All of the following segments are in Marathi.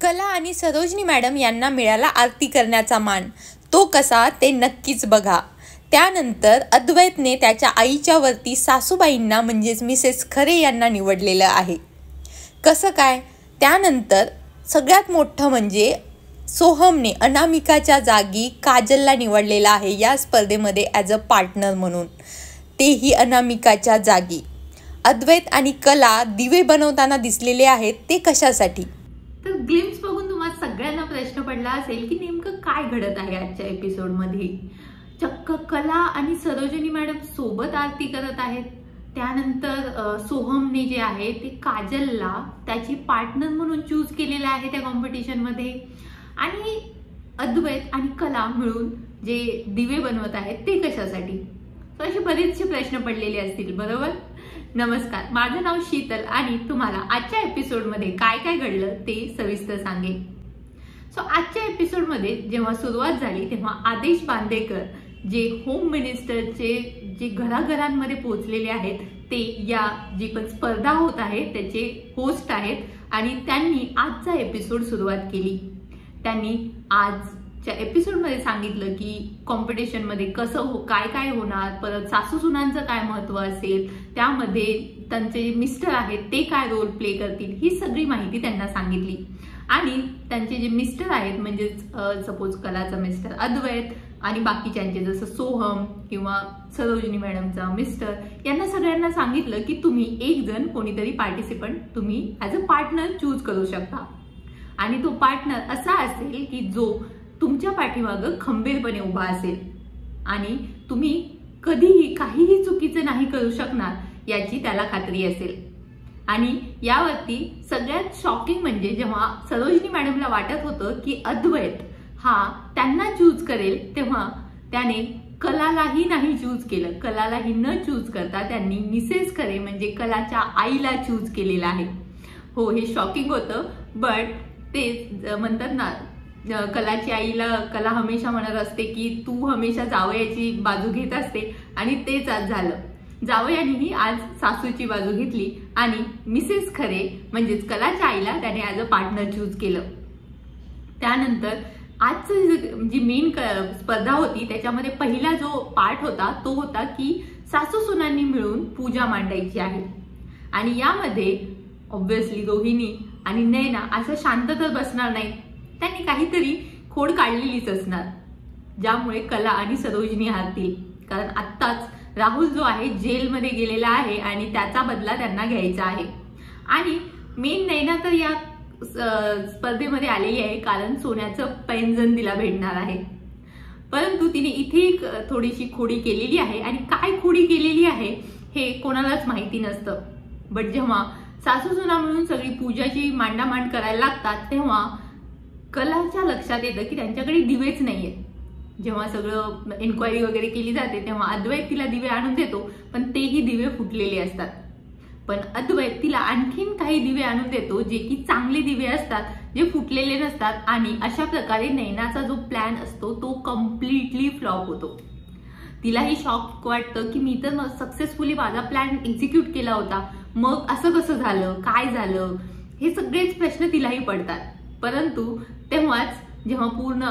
कला आणि सरोजनी मॅडम यांना मिळाला आरती करण्याचा मान. तो कसा ते नक्कीच बघा. त्यानंतर अद्वैतने त्याच्या आईच्या वरती सासूबाईंना म्हणजेच मिसेस खरे यांना निवडलेलं आहे. कसं काय? त्यानंतर सगळ्यात मोठं म्हणजे सोहमने अनामिकाच्या जागी काजलला निवडलेलं आहे या स्पर्धेमध्ये ॲज अ पार्टनर म्हणून, तेही अनामिकाच्या जागी. अद्वैत आणि कला दिवे बनवताना दिसलेले आहेत, ते कशासाठी? तर ग्लिम्स बघून तुम्हाला सगळ्यांना प्रश्न पडला असेल की नेमकं काय घडत आहे आजच्या एपिसोडमध्ये. चक्क कला आणि सरोजिनी मॅडम सोबत आरती करत आहेत. त्यानंतर सोहमने जे आहे ते काजलला त्याची पार्टनर म्हणून चूज केलेलं आहे त्या कॉम्पिटिशनमध्ये. आणि अद्वैत आणि कला मिळून जे दिवे बनवत आहेत ते कशासाठी? तर असे बरेचसे प्रश्न पडलेले असतील, बरोबर? नमस्कार, माझं नाव शीतल आणि तुम्हाला आजच्या एपिसोडमध्ये काय काय घडलं ते सविस्तर सांगेन. आजच्या एपिसोडमध्ये जेव्हा सुरुवात झाली तेव्हा आदेश बांदेकर जे होम मिनिस्टरचे जे घराघरांमध्ये पोहोचलेले आहेत ते या जी पण स्पर्धा होत आहे त्याचे होस्ट आहेत आणि त्यांनी आजचा एपिसोड सुरुवात केली. त्यांनी आजच्या एपिसोडमध्ये सांगितलं की कॉम्पिटिशनमध्ये कसं काय काय होणार, परत सासू सुनांचं काय महत्व असेल, त्यामध्ये त्यांचे मिस्टर आहेत ते काय रोल प्ले करतील, ही सगळी माहिती त्यांना सांगितली. आणि त्यांचे जे मिस्टर आहेत म्हणजेच सपोज कलाचा मिस्टर अद्वैत आणि बाकीच्यांचे जसं सोहम किंवा सरोजिनी मॅडमचा मिस्टर यांना सगळ्यांना सांगितलं की तुम्ही एक जण कोणीतरी पार्टिसिपंट तुम्ही ॲज अ पार्टनर चूज करू शकता. आणि तो पार्टनर असा असेल की जो तुमच्या पाठीमागं खंबीरपणे उभा असेल आणि तुम्ही कधीही काहीही चुकीचं नाही करू शकणार याची त्याला खात्री असेल. आणि यावरती सगळ्यात शॉकिंग म्हणजे जेव्हा सरोजिनी मॅडमला वाटत होतं की अद्वैत हा त्यांना चूज करेल तेव्हा त्याने कलालाही नाही चूज केलं. कलालाही न चूज करता त्यांनी मिसेस खरे म्हणजे कलाच्या आईला चूज केलेलं आहे. हो, हे शॉकिंग होतं, बट ते म्हणतात ना कलाची आईला कला हमेशा म्हणत असते की तू हमेशा जावयाची बाजू घेत असते आणि तेच आज झालं. जावयानेही आज सासूची बाजू घेतली आणि मिसेस खरे म्हणजेच कलाच्या आईला त्याने ॲज अ पार्टनर चूज केलं. त्यानंतर आजचं जी मेन स्पर्धा होती त्याच्यामध्ये पहिला जो पार्ट होता तो होता की सासू सुनांनी मिळून पूजा मांडायची आहे. आणि यामध्ये ऑब्व्हियसली रोहिणी आणि नैना असं शांत तर बसणार नाही, त्यांनी काहीतरी खोड काढलेलीच असणार, ज्यामुळे कला आणि सरोजिनी हारतील. कारण आत्ताच राहुल जो आहे जेलमध्ये गेलेला आहे आणि त्याचा बदला त्यांना घ्यायचा आहे. आणि मेन नैना तर या स्पर्धेमध्ये आलेली आहे कारण सोन्याचं पैंजण तिला भेटणार आहे. परंतु तिने इथे थोडीशी खोडी केलेली आहे आणि काय खोडी केलेली आहे हे कोणालाच माहिती नसतं. बट जेव्हा सासू सुना म्हणून सगळी पूजाची मांडामांड करायला लागतात तेव्हा कलाच्या लक्षात येतं की त्यांच्याकडे दिवेच नाहीयेत. जेव्हा सगळं एन्क्वायरी वगैरे केली जाते तेव्हा अद्वैत तिला दिवे आणून देतो, पण तेही दिवे फुटलेले असतात. पण अद्वैत तिला आणखीन काही दिवे आणून देतो जे की चांगले दिवे असतात, जे फुटलेले नसतात. आणि अशा प्रकारे नैनाचा जो प्लॅन असतो तो कम्प्लिटली फ्लॉप होतो. तिलाही शॉक वाटतं की मी तर सक्सेसफुली माझा प्लॅन एक्झिक्यूट केला होता, मग असं कसं झालं, काय झालं, हे सगळेच प्रश्न तिलाही पडतात. परंतु तेव्हाच जेव्हा पूर्ण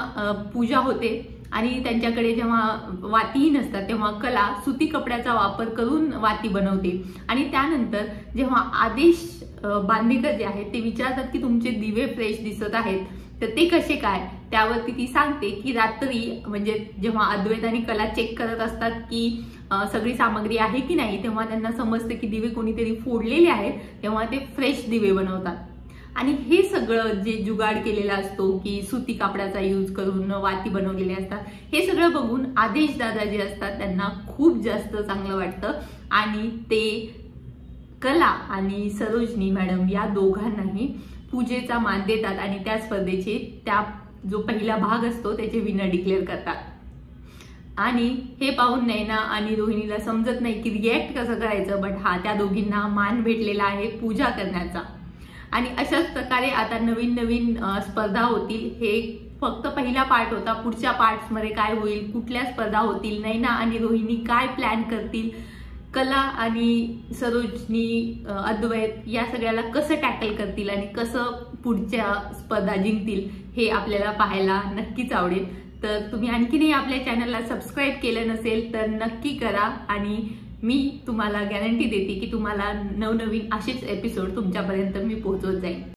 पूजा होते आणि त्यांच्याकडे जेव्हा वातीही नसतात तेव्हा कला सुती कपड्याचा वापर करून वाती बनवते. आणि त्यानंतर जेव्हा आदेश बांदेकर जे आहेत ते विचारतात की तुमचे दिवे फ्रेश दिसत आहेत तर ते कसे काय, त्यावरती ती सांगते की रात्री म्हणजे जेव्हा अद्वैत आणि कला चेक करत असतात की सगळी सामग्री आहे की नाही तेव्हा त्यांना समजते की दिवे कोणीतरी फोडलेले आहेत, तेव्हा ते फ्रेश दिवे बनवतात. आणि हे सगळं जे जुगाड केलेला असतो की सुती कापडाचा यूज करून वाती बनवलेले असतात, हे सगळं बघून आदेश दादा जे असतात त्यांना खूप जास्त चांगलं वाटतं आणि ते कला आणि सरोजिनी मॅडम या दोघांनाही पूजेचा मान देतात आणि त्या स्पर्धेचे त्या जो पहिला भाग असतो त्याचे विनर डिक्लेअर करतात. आणि हे पाहून नैना आणि रोहिणीला समजत नाही की रिॲक्ट कसं करायचं, बट हा त्या दोघींना मान भेटलेला आहे पूजा करण्याचा. आणि अशाच प्रकारे आता नवीन नवीन स्पर्धा होतील. हे फक्त पहिला पार्ट होता, पुढच्या पार्ट्समध्ये काय होईल, कुठल्या स्पर्धा होतील, नैना आणि रोहिणी काय प्लॅन करतील, कला आणि सरोजनी, अद्वैत या सगळ्याला कसं टॅकल करतील आणि कसं पुढच्या स्पर्धा जिंकतील हे आपल्याला पाहायला नक्कीच आवडेल. तर तुम्ही आणखीनही आपल्या चॅनलला सबस्क्राईब केलं नसेल तर नक्की करा आणि मी तुम्हाला गॅरंटी देते की तुम्हाला नवनवीन असेच एपिसोड तुमच्यापर्यंत मी पोहोचवत जाईन.